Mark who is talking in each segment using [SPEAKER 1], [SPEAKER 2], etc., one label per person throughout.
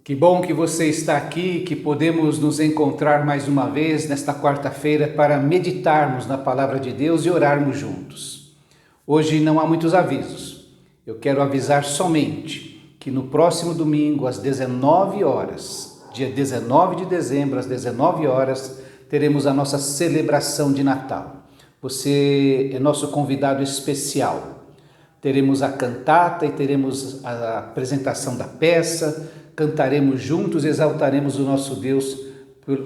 [SPEAKER 1] Que bom que você está aqui, que podemos nos encontrar mais uma vez nesta quarta-feira para meditarmos na Palavra de Deus e orarmos juntos. Hoje não há muitos avisos. Eu quero avisar somente que no próximo domingo, às 19 horas, dia 19 de dezembro, às 19 horas, teremos a nossa celebração de Natal. Você é nosso convidado especial. Teremos a cantata e teremos a apresentação da peça. Cantaremos juntos, exaltaremos o nosso Deus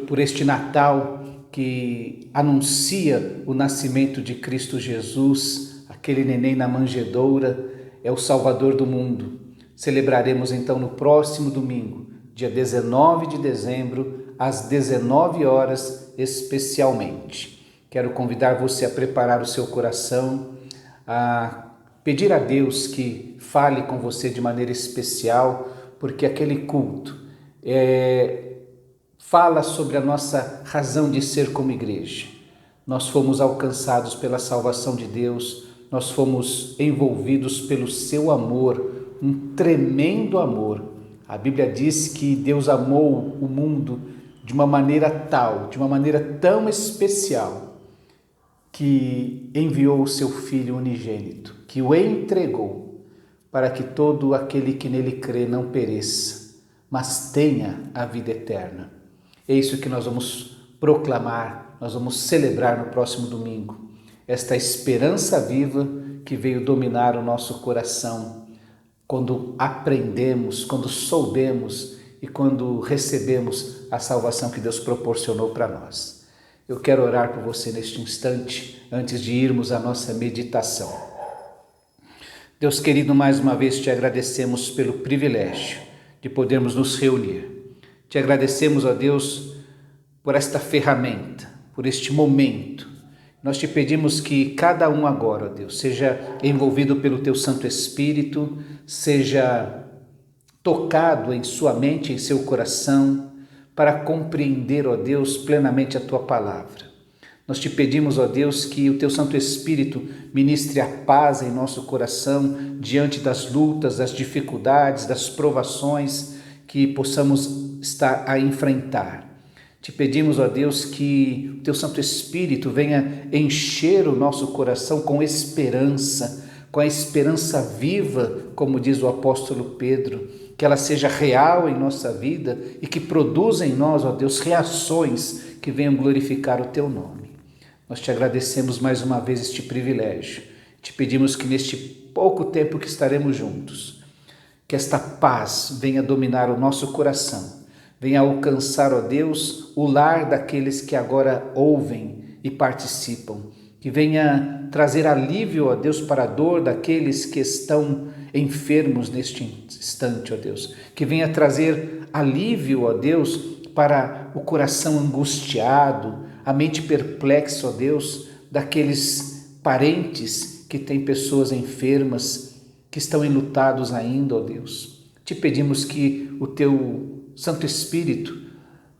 [SPEAKER 1] por este Natal que anuncia o nascimento de Cristo Jesus, aquele neném na manjedoura, é o Salvador do mundo. Celebraremos então no próximo domingo, dia 19 de dezembro, às 19 horas especialmente. Quero convidar você a preparar o seu coração, a pedir a Deus que fale com você de maneira especial, porque aquele culto fala sobre a nossa razão de ser como igreja. Nós fomos alcançados pela salvação de Deus, nós fomos envolvidos pelo seu amor, um tremendo amor. A Bíblia diz que Deus amou o mundo de uma maneira tal, de uma maneira tão especial, que enviou o seu Filho unigênito, que o entregou, para que todo aquele que nele crê não pereça, mas tenha a vida eterna. É isso que nós vamos proclamar, nós vamos celebrar no próximo domingo. Esta esperança viva que veio dominar o nosso coração, quando aprendemos, quando soubemos e quando recebemos a salvação que Deus proporcionou para nós. Eu quero orar por você neste instante, antes de irmos à nossa meditação. Deus querido, mais uma vez te agradecemos pelo privilégio de podermos nos reunir. Te agradecemos, ó Deus, por esta ferramenta, por este momento. Nós te pedimos que cada um agora, ó Deus, seja envolvido pelo teu Santo Espírito, seja tocado em sua mente, em seu coração, para compreender, ó Deus, plenamente a tua palavra. Nós te pedimos, ó Deus, que o teu Santo Espírito ministre a paz em nosso coração diante das lutas, das dificuldades, das provações que possamos estar a enfrentar. Te pedimos, ó Deus, que o teu Santo Espírito venha encher o nosso coração com esperança, com a esperança viva, como diz o apóstolo Pedro, que ela seja real em nossa vida e que produza em nós, ó Deus, reações que venham glorificar o teu nome. Nós te agradecemos mais uma vez este privilégio. Te pedimos que neste pouco tempo que estaremos juntos, que esta paz venha dominar o nosso coração, venha alcançar, ó Deus, o lar daqueles que agora ouvem e participam, que venha trazer alívio, ó Deus, para a dor daqueles que estão enfermos neste instante, ó Deus, que venha trazer alívio, ó Deus, para o coração angustiado, a mente perplexa, ó Deus, daqueles parentes que têm pessoas enfermas, que estão enlutados ainda, ó Deus. Te pedimos que o teu Santo Espírito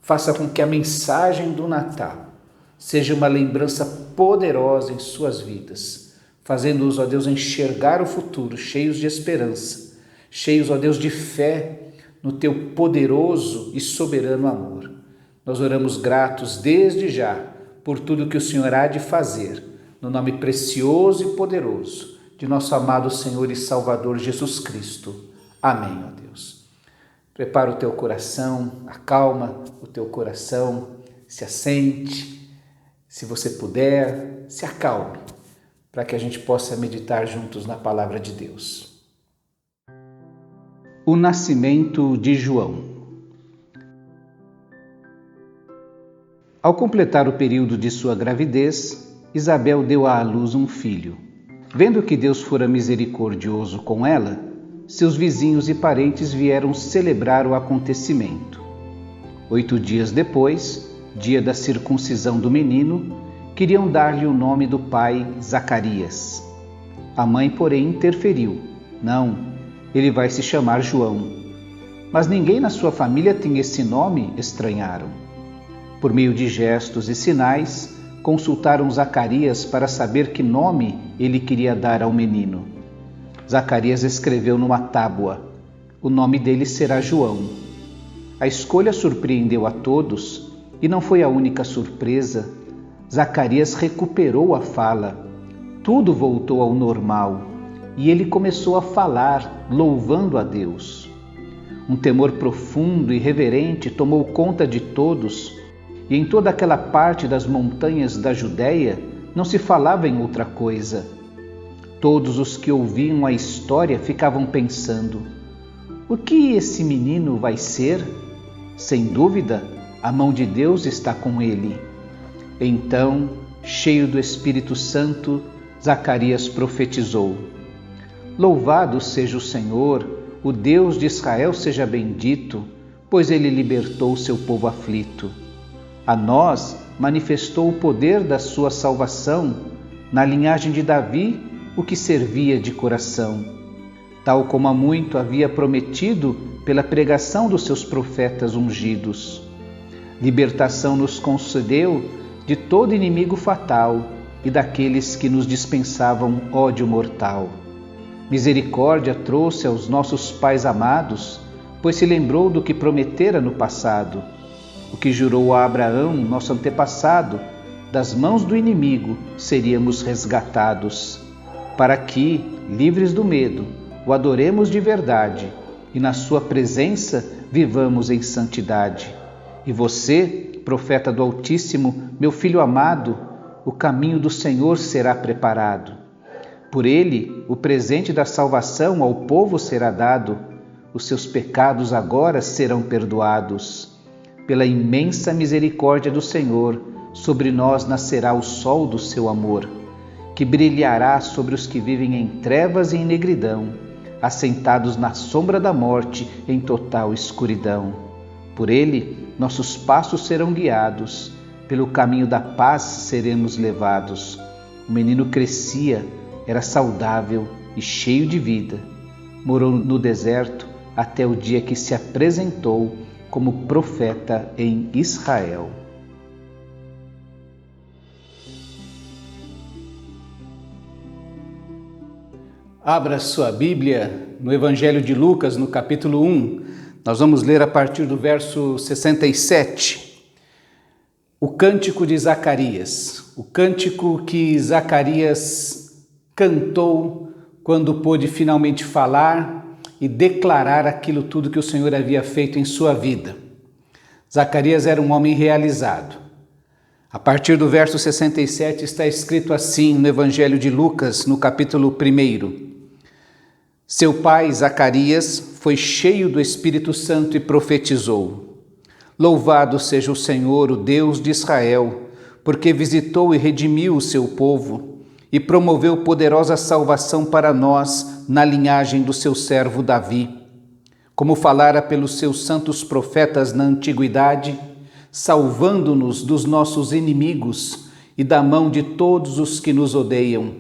[SPEAKER 1] faça com que a mensagem do Natal seja uma lembrança poderosa em suas vidas, fazendo-os, ó Deus, enxergar o futuro, cheios de esperança, cheios, ó Deus, de fé no teu poderoso e soberano amor. Nós oramos gratos desde já por tudo que o Senhor há de fazer, no nome precioso e poderoso de nosso amado Senhor e Salvador Jesus Cristo. Amém, ó Deus. Prepara o teu coração, acalma o teu coração, se assente, se você puder, se acalme, para que a gente possa meditar juntos na palavra de Deus. O nascimento de João. Ao completar o período de sua gravidez, Isabel deu à luz um filho. Vendo que Deus fora misericordioso com ela, seus vizinhos e parentes vieram celebrar o acontecimento. 8 dias depois, dia da circuncisão do menino, queriam dar-lhe o nome do pai, Zacarias. A mãe, porém, interferiu. Não, ele vai se chamar João. Mas ninguém na sua família tem esse nome, estranharam. Por meio de gestos e sinais, consultaram Zacarias para saber que nome ele queria dar ao menino. Zacarias escreveu numa tábua: o nome dele será João. A escolha surpreendeu a todos e não foi a única surpresa. Zacarias recuperou a fala. Tudo voltou ao normal e ele começou a falar, louvando a Deus. Um temor profundo e reverente tomou conta de todos, e em toda aquela parte das montanhas da Judéia não se falava em outra coisa. Todos os que ouviam a história ficavam pensando: o que esse menino vai ser? Sem dúvida, a mão de Deus está com ele. Então, cheio do Espírito Santo, Zacarias profetizou: louvado seja o Senhor, o Deus de Israel seja bendito, pois ele libertou o seu povo aflito. A nós manifestou o poder da sua salvação, na linhagem de Davi, o que servia de coração, tal como há muito havia prometido pela pregação dos seus profetas ungidos. Libertação nos concedeu de todo inimigo fatal e daqueles que nos dispensavam ódio mortal. Misericórdia trouxe aos nossos pais amados, pois se lembrou do que prometera no passado, o que jurou a Abraão, nosso antepassado: das mãos do inimigo seríamos resgatados, para que, livres do medo, o adoremos de verdade e na sua presença vivamos em santidade. E você, profeta do Altíssimo, meu filho amado, o caminho do Senhor será preparado. Por ele, o presente da salvação ao povo será dado. Os seus pecados agora serão perdoados. Pela imensa misericórdia do Senhor, sobre nós nascerá o sol do seu amor, que brilhará sobre os que vivem em trevas e em negridão, assentados na sombra da morte, em total escuridão. Por ele, nossos passos serão guiados, pelo caminho da paz seremos levados. O menino crescia, era saudável e cheio de vida. Morou no deserto até o dia que se apresentou como profeta em Israel. Abra sua Bíblia no Evangelho de Lucas, no capítulo 1. Nós vamos ler a partir do verso 67. O cântico de Zacarias. O cântico que Zacarias cantou quando pôde finalmente falar e declarar aquilo tudo que o Senhor havia feito em sua vida. Zacarias era um homem realizado. A partir do verso 67 está escrito assim no Evangelho de Lucas, no capítulo 1. Seu pai, Zacarias, foi cheio do Espírito Santo e profetizou: louvado seja o Senhor, o Deus de Israel, porque visitou e redimiu o seu povo e promoveu poderosa salvação para nós na linhagem do seu servo Davi, como falara pelos seus santos profetas na antiguidade, salvando-nos dos nossos inimigos e da mão de todos os que nos odeiam,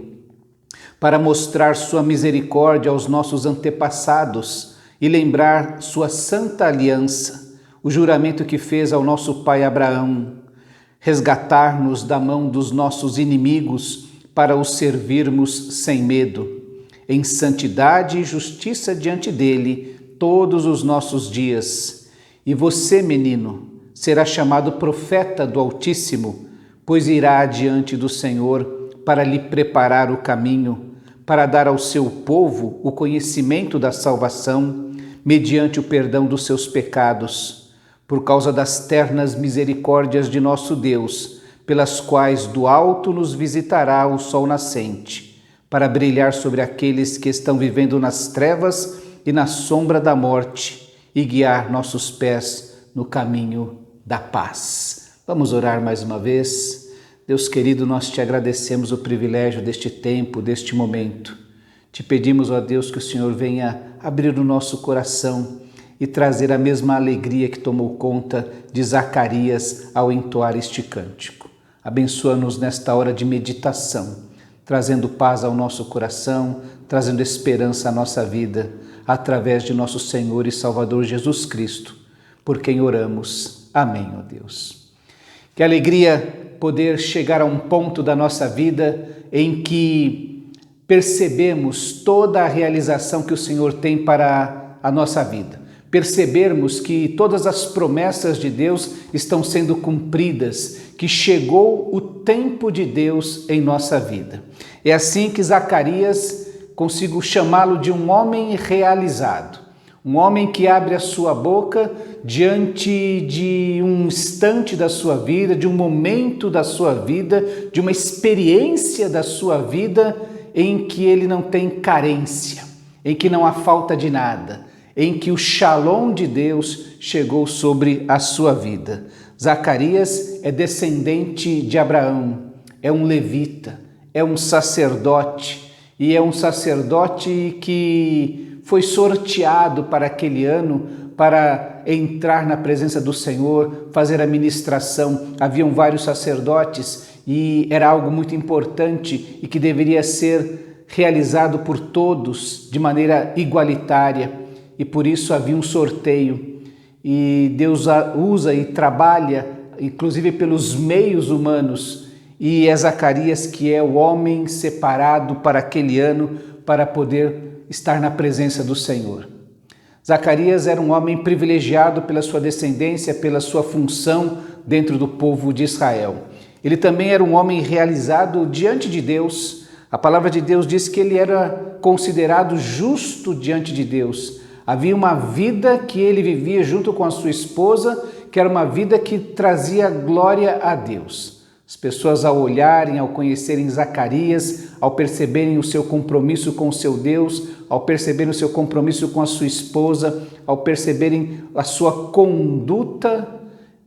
[SPEAKER 1] para mostrar sua misericórdia aos nossos antepassados e lembrar sua santa aliança, o juramento que fez ao nosso pai Abraão, resgatar-nos da mão dos nossos inimigos para os servirmos sem medo, em santidade e justiça diante dele todos os nossos dias. E você, menino, será chamado profeta do Altíssimo, pois irá adiante do Senhor para lhe preparar o caminho, para dar ao seu povo o conhecimento da salvação, mediante o perdão dos seus pecados, por causa das ternas misericórdias de nosso Deus, pelas quais do alto nos visitará o sol nascente, para brilhar sobre aqueles que estão vivendo nas trevas e na sombra da morte, e guiar nossos pés no caminho da paz. Vamos orar mais uma vez. Deus querido, nós te agradecemos o privilégio deste tempo, deste momento. Te pedimos, ó Deus, que o Senhor venha abrir o nosso coração e trazer a mesma alegria que tomou conta de Zacarias ao entoar este cântico. Abençoa-nos nesta hora de meditação, trazendo paz ao nosso coração, trazendo esperança à nossa vida, através de nosso Senhor e Salvador Jesus Cristo, por quem oramos. Amém, ó Deus. Que alegria poder chegar a um ponto da nossa vida em que percebemos toda a realização que o Senhor tem para a nossa vida. percebermos que todas as promessas de Deus estão sendo cumpridas, que chegou o tempo de Deus em nossa vida. É assim que Zacarias, consigo chamá-lo de um homem realizado, um homem que abre a sua boca diante de um instante da sua vida, de um momento da sua vida, de uma experiência da sua vida em que ele não tem carência, em que não há falta de nada, em que o Shalom de Deus chegou sobre a sua vida. Zacarias é descendente de Abraão, é um levita, é um sacerdote, e é um sacerdote que foi sorteado para aquele ano para entrar na presença do Senhor, fazer a ministração. Haviam vários sacerdotes e era algo muito importante e que deveria ser realizado por todos de maneira igualitária, e por isso havia um sorteio. E Deus usa e trabalha, inclusive pelos meios humanos, e é Zacarias que é o homem separado para aquele ano para poder estar na presença do Senhor. Zacarias era um homem privilegiado pela sua descendência, pela sua função dentro do povo de Israel. Ele também era um homem realizado diante de Deus. A palavra de Deus diz que ele era considerado justo diante de Deus. Havia uma vida que ele vivia junto com a sua esposa, que era uma vida que trazia glória a Deus. As pessoas, ao olharem, ao conhecerem Zacarias, ao perceberem o seu compromisso com o seu Deus, ao perceberem o seu compromisso com a sua esposa, ao perceberem a sua conduta,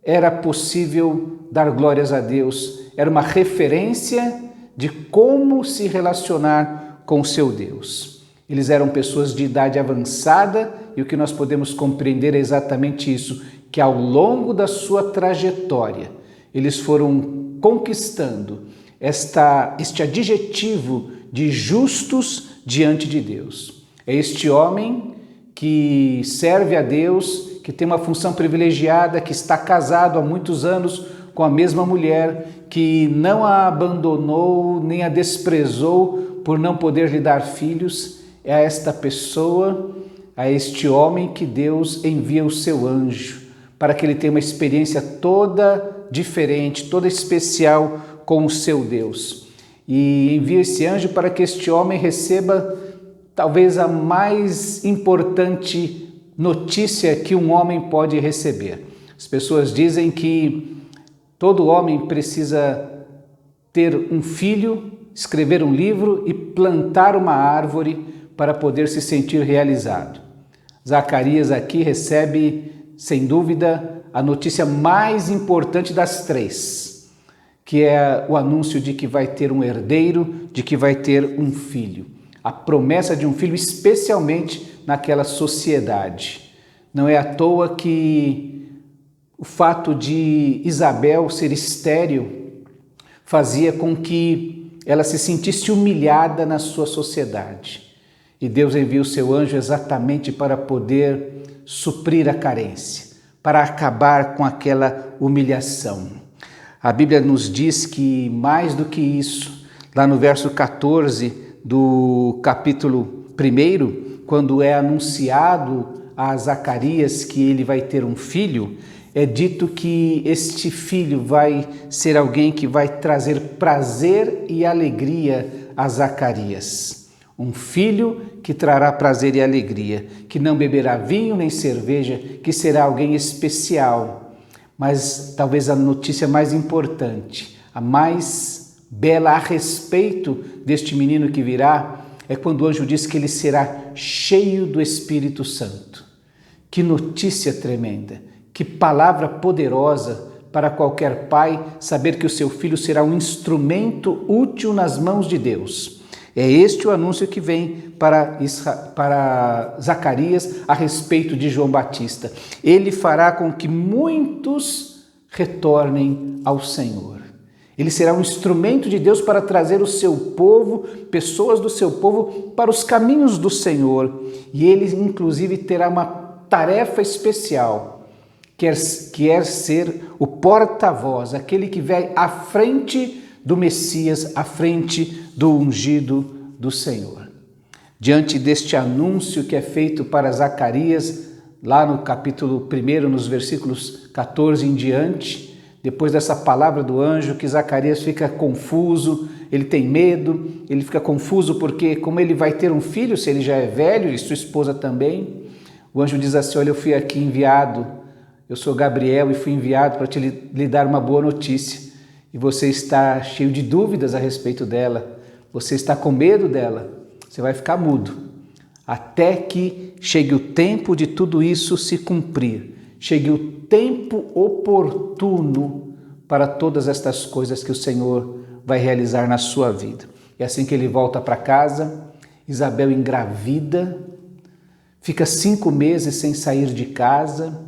[SPEAKER 1] era possível dar glórias a Deus. Era uma referência de como se relacionar com o seu Deus. Eles eram pessoas de idade avançada e o que nós podemos compreender é exatamente isso, que ao longo da sua trajetória, eles foram conquistando este adjetivo de justos diante de Deus. É este homem que serve a Deus, que tem uma função privilegiada, que está casado há muitos anos com a mesma mulher, que não a abandonou nem a desprezou por não poder lhe dar filhos. É a esta pessoa, a este homem que Deus envia o seu anjo para que ele tenha uma experiência toda diferente, toda especial com o seu Deus. E envia esse anjo para que este homem receba talvez a mais importante notícia que um homem pode receber. As pessoas dizem que todo homem precisa ter um filho, escrever um livro e plantar uma árvore para poder se sentir realizado. Zacarias aqui recebe, sem dúvida, a notícia mais importante das três, que é o anúncio de que vai ter um herdeiro, de que vai ter um filho. A promessa de um filho, especialmente naquela sociedade. Não é à toa que o fato de Isabel ser estéril fazia com que ela se sentisse humilhada na sua sociedade. E Deus envia o seu anjo exatamente para poder suprir a carência, para acabar com aquela humilhação. A Bíblia nos diz que, mais do que isso, lá no verso 14 do capítulo 1, quando é anunciado a Zacarias que ele vai ter um filho, é dito que este filho vai ser alguém que vai trazer prazer e alegria a Zacarias. Um filho que trará prazer e alegria, que não beberá vinho nem cerveja, que será alguém especial. Mas talvez a notícia mais importante, a mais bela a respeito deste menino que virá, é quando o anjo diz que ele será cheio do Espírito Santo. Que notícia tremenda, que palavra poderosa para qualquer pai saber que o seu filho será um instrumento útil nas mãos de Deus. É este o anúncio que vem para Zacarias a respeito de João Batista. Ele fará com que muitos retornem ao Senhor. Ele será um instrumento de Deus para trazer o seu povo, pessoas do seu povo, para os caminhos do Senhor. E ele, inclusive, terá uma tarefa especial, que é ser o porta-voz, aquele que vai à frente do Messias, à frente do ungido do Senhor. Diante deste anúncio que é feito para Zacarias, lá no capítulo 1, nos versículos 14 em diante, depois dessa palavra do anjo, que Zacarias fica confuso, ele tem medo, ele fica confuso porque como ele vai ter um filho se ele já é velho e sua esposa também? O anjo diz assim: olha, eu fui aqui enviado, eu sou Gabriel e fui enviado para lhe dar uma boa notícia. E você está cheio de dúvidas a respeito dela, você está com medo dela, você vai ficar mudo, até que chegue o tempo de tudo isso se cumprir, chegue o tempo oportuno para todas estas coisas que o Senhor vai realizar na sua vida. E assim que ele volta para casa, Isabel engravida, fica 5 meses sem sair de casa,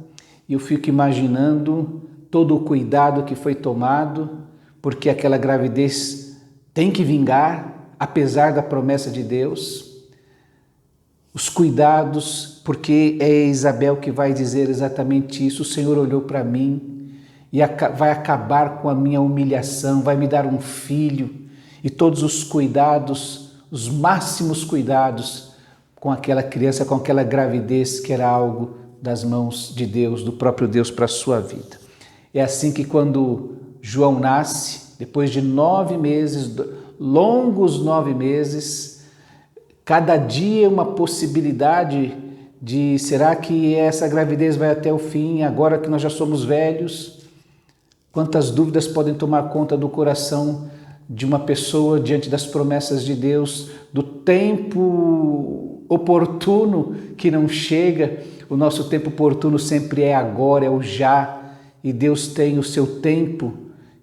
[SPEAKER 1] e eu fico imaginando todo o cuidado que foi tomado, porque aquela gravidez tem que vingar, apesar da promessa de Deus. Os cuidados, porque é Isabel que vai dizer exatamente isso: o Senhor olhou para mim e vai acabar com a minha humilhação, vai me dar um filho, e todos os cuidados, os máximos cuidados com aquela criança, com aquela gravidez que era algo das mãos de Deus, do próprio Deus para a sua vida. É assim que quando João nasce, depois de 9 meses, longos 9 meses, cada dia é uma possibilidade de será que essa gravidez vai até o fim, agora que nós já somos velhos? Quantas dúvidas podem tomar conta do coração de uma pessoa diante das promessas de Deus, do tempo oportuno que não chega. O nosso tempo oportuno sempre é agora, é o já, e Deus tem o seu tempo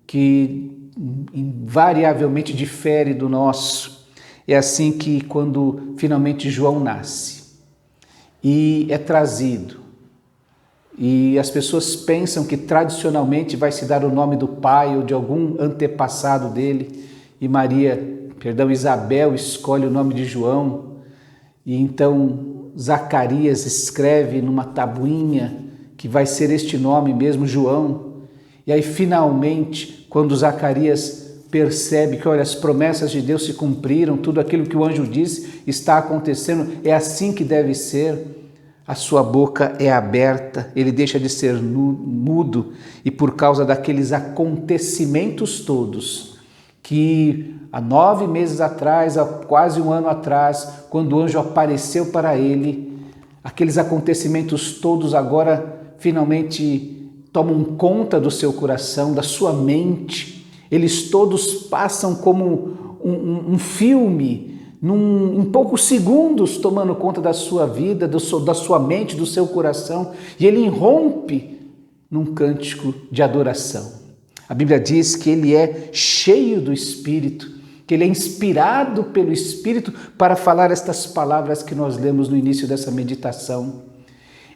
[SPEAKER 1] que invariavelmente difere do nosso. É assim que quando finalmente João nasce e é trazido, e as pessoas pensam que tradicionalmente vai se dar o nome do pai ou de algum antepassado dele, e Isabel escolhe o nome de João, e então Zacarias escreve numa tabuinha que vai ser este nome mesmo, João. E aí finalmente, quando Zacarias percebe que, olha, as promessas de Deus se cumpriram, tudo aquilo que o anjo disse está acontecendo, é assim que deve ser, a sua boca é aberta, ele deixa de ser mudo, e por causa daqueles acontecimentos todos, que há 9 meses atrás, há quase 1 ano atrás, quando o anjo apareceu para ele, aqueles acontecimentos todos agora finalmente tomam conta do seu coração, da sua mente. Eles todos passam como um filme, em poucos segundos, tomando conta da sua vida, da sua mente, do seu coração, e ele irrompe num cântico de adoração. A Bíblia diz que ele é cheio do Espírito, que ele é inspirado pelo Espírito para falar estas palavras que nós lemos no início dessa meditação.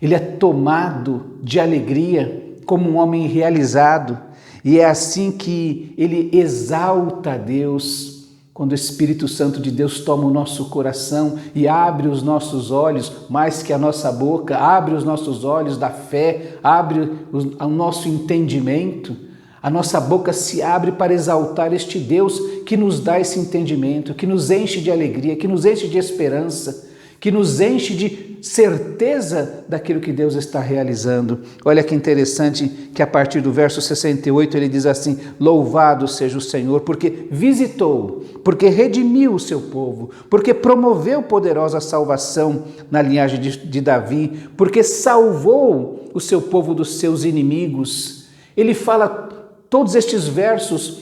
[SPEAKER 1] Ele é tomado de alegria como um homem realizado, e é assim que ele exalta a Deus, quando o Espírito Santo de Deus toma o nosso coração e abre os nossos olhos, mais que a nossa boca, abre os nossos olhos da fé, abre o nosso entendimento. A nossa boca se abre para exaltar este Deus que nos dá esse entendimento, que nos enche de alegria, que nos enche de esperança, que nos enche de certeza daquilo que Deus está realizando. Olha que interessante que a partir do verso 68 ele diz assim: louvado seja o Senhor, porque visitou, porque redimiu o seu povo, porque promoveu poderosa salvação na linhagem de Davi, porque salvou o seu povo dos seus inimigos. Ele fala todos estes versos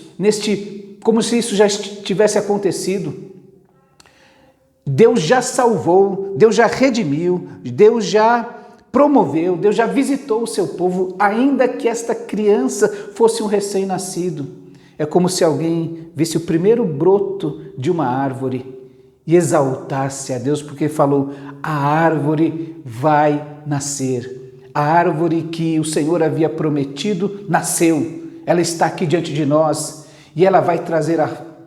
[SPEAKER 1] como se isso já tivesse acontecido. Deus já salvou, Deus já redimiu, Deus já promoveu, Deus já visitou o seu povo, ainda que esta criança fosse um recém-nascido. É como se alguém visse o primeiro broto de uma árvore e exaltasse a Deus, porque falou: a árvore vai nascer. A árvore que o Senhor havia prometido nasceu. Ela está aqui diante de nós e ela vai trazer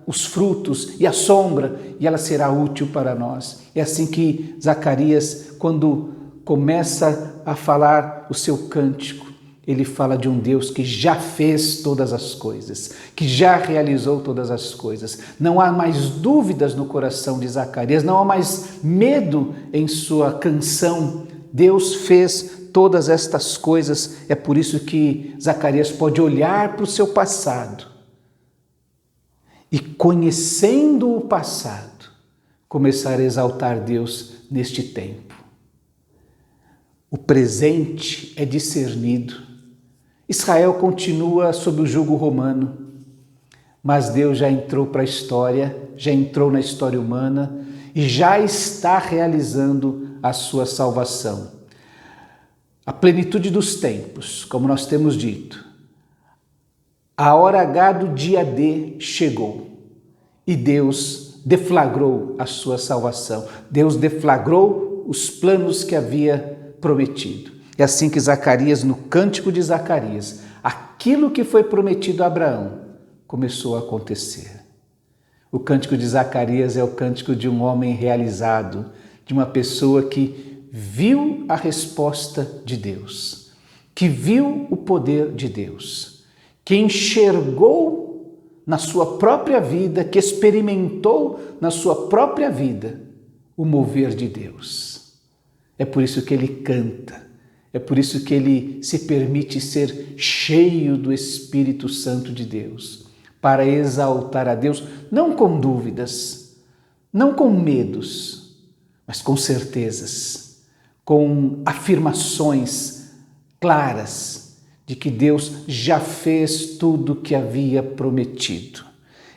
[SPEAKER 1] os frutos e a sombra, e ela será útil para nós. É assim que Zacarias, quando começa a falar o seu cântico, ele fala de um Deus que já fez todas as coisas, que já realizou todas as coisas. Não há mais dúvidas no coração de Zacarias, não há mais medo em sua canção Deus fez todas estas coisas. É por isso que Zacarias pode olhar para o seu passado e, conhecendo o passado, começar a exaltar Deus neste tempo. O presente é discernido. Israel continua sob o jugo romano, mas Deus já entrou para a história, já entrou na história humana e já está realizando a sua salvação. A plenitude dos tempos, como nós temos dito, a hora H do dia D chegou e Deus deflagrou a sua salvação. Deus deflagrou os planos que havia prometido. É assim que Zacarias, no cântico de Zacarias, aquilo que foi prometido a Abraão começou a acontecer. O cântico de Zacarias é o cântico de um homem realizado, de uma pessoa que viu a resposta de Deus, que viu o poder de Deus, que enxergou na sua própria vida, que experimentou na sua própria vida o mover de Deus. É por isso que ele canta, é por isso que ele se permite ser cheio do Espírito Santo de Deus, para exaltar a Deus, não com dúvidas, não com medos, mas com certezas, com afirmações claras de que Deus já fez tudo o que havia prometido.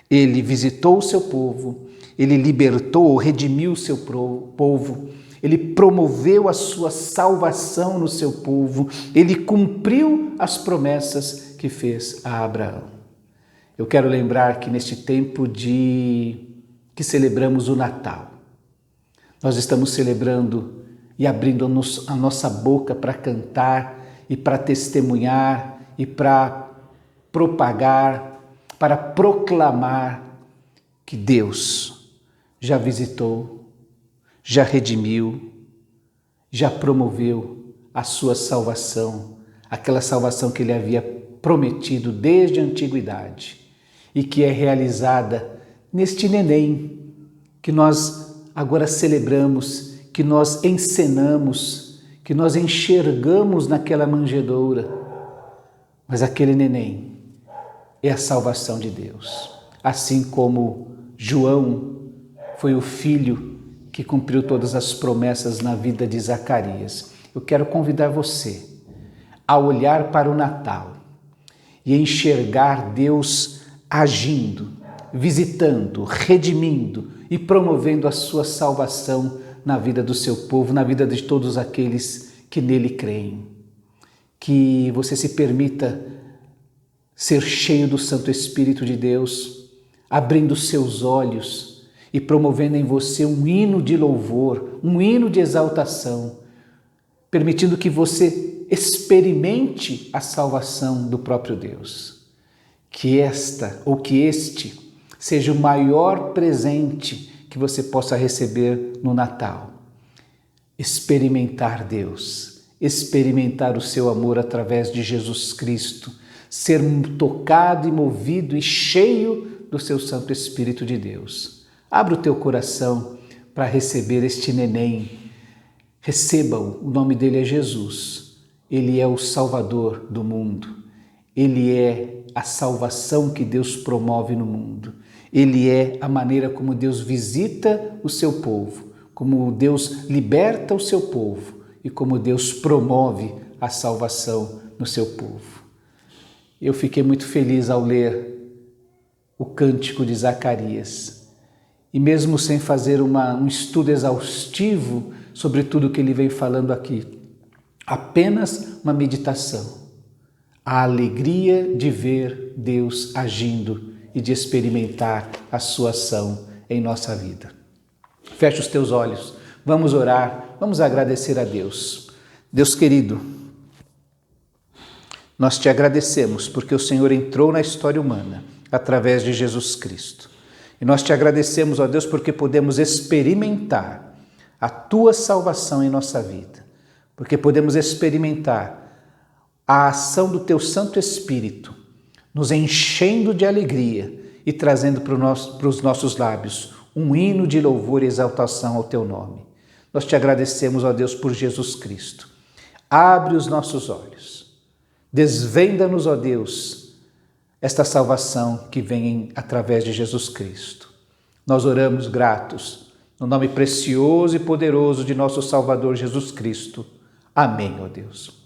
[SPEAKER 1] Ele visitou o seu povo, ele libertou, redimiu o seu povo, ele promoveu a sua salvação no seu povo, ele cumpriu as promessas que fez a Abraão. Eu quero lembrar que neste tempo que celebramos o Natal, nós estamos celebrando e abrindo a nossa boca para cantar e para testemunhar e para propagar, para proclamar que Deus já visitou, já redimiu, já promoveu a sua salvação, aquela salvação que ele havia prometido desde a antiguidade e que é realizada neste neném que nós agora celebramos, que nós encenamos, que nós enxergamos naquela manjedoura. Mas aquele neném é a salvação de Deus. Assim como João foi o filho que cumpriu todas as promessas na vida de Zacarias. Eu quero convidar você a olhar para o Natal e enxergar Deus agindo, visitando, redimindo e promovendo a sua salvação na vida do seu povo, na vida de todos aqueles que nele creem. Que você se permita ser cheio do Santo Espírito de Deus, abrindo seus olhos e promovendo em você um hino de louvor, um hino de exaltação, permitindo que você experimente a salvação do próprio Deus. Que este seja o maior presente que você possa receber no Natal. Experimentar Deus, experimentar o seu amor através de Jesus Cristo, ser tocado e movido e cheio do seu Santo Espírito de Deus. Abra o teu coração para receber este neném. Receba-o, o nome dele é Jesus. Ele é o Salvador do mundo. Ele é a salvação que Deus promove no mundo. Ele é a maneira como Deus visita o seu povo, como Deus liberta o seu povo e como Deus promove a salvação no seu povo. Eu fiquei muito feliz ao ler o cântico de Zacarias e mesmo sem fazer um estudo exaustivo sobre tudo que ele vem falando aqui, apenas uma meditação. A alegria de ver Deus agindo e de experimentar a sua ação em nossa vida. Feche os teus olhos, vamos orar, vamos agradecer a Deus. Deus querido, nós te agradecemos porque o Senhor entrou na história humana através de Jesus Cristo. E nós te agradecemos, ó Deus, porque podemos experimentar a tua salvação em nossa vida, porque podemos experimentar a ação do teu Santo Espírito, nos enchendo de alegria e trazendo para os nossos lábios um hino de louvor e exaltação ao teu nome. Nós te agradecemos, ó Deus, por Jesus Cristo. Abre os nossos olhos. Desvenda-nos, ó Deus, esta salvação que vem através de Jesus Cristo. Nós oramos gratos, no nome precioso e poderoso de nosso Salvador Jesus Cristo. Amém, ó Deus.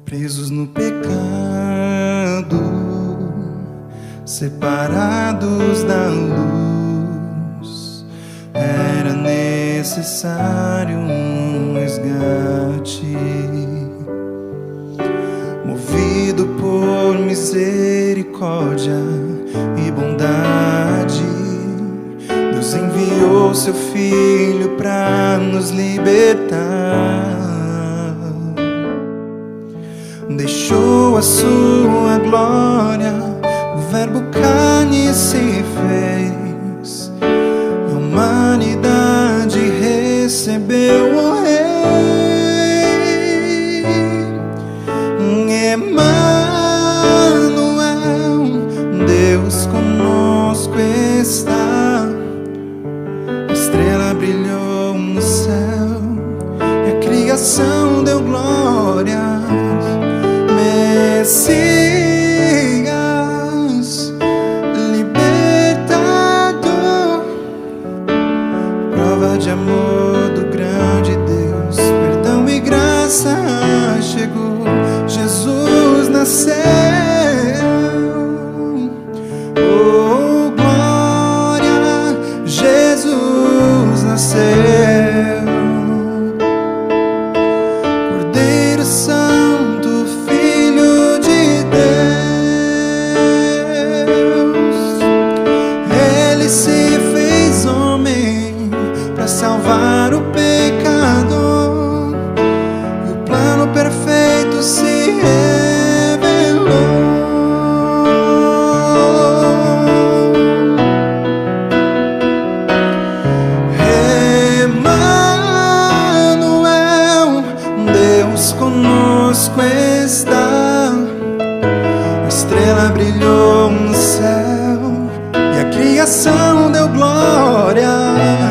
[SPEAKER 2] Presos no pecado, separados da luz, era necessário um resgate. Movido por misericórdia e bondade, Deus enviou seu Filho para nos libertar. Deixou a sua glória, o verbo carne se fez, e a humanidade recebeu o Rei. Emmanuel, Deus conosco está. A estrela brilhou no céu e a criação deu glória. Messias, libertador, prova de amor do grande Deus, perdão e graça chegou, Jesus nasceu. Oh, glória, Jesus nasceu. Cordeiro Santo, Filho de Deus, Ele se fez homem para salvar o pecador, e o plano perfeito se revelou. Emmanuel, Deus conosco está. A estrela brilhou no céu e a criação deu glória.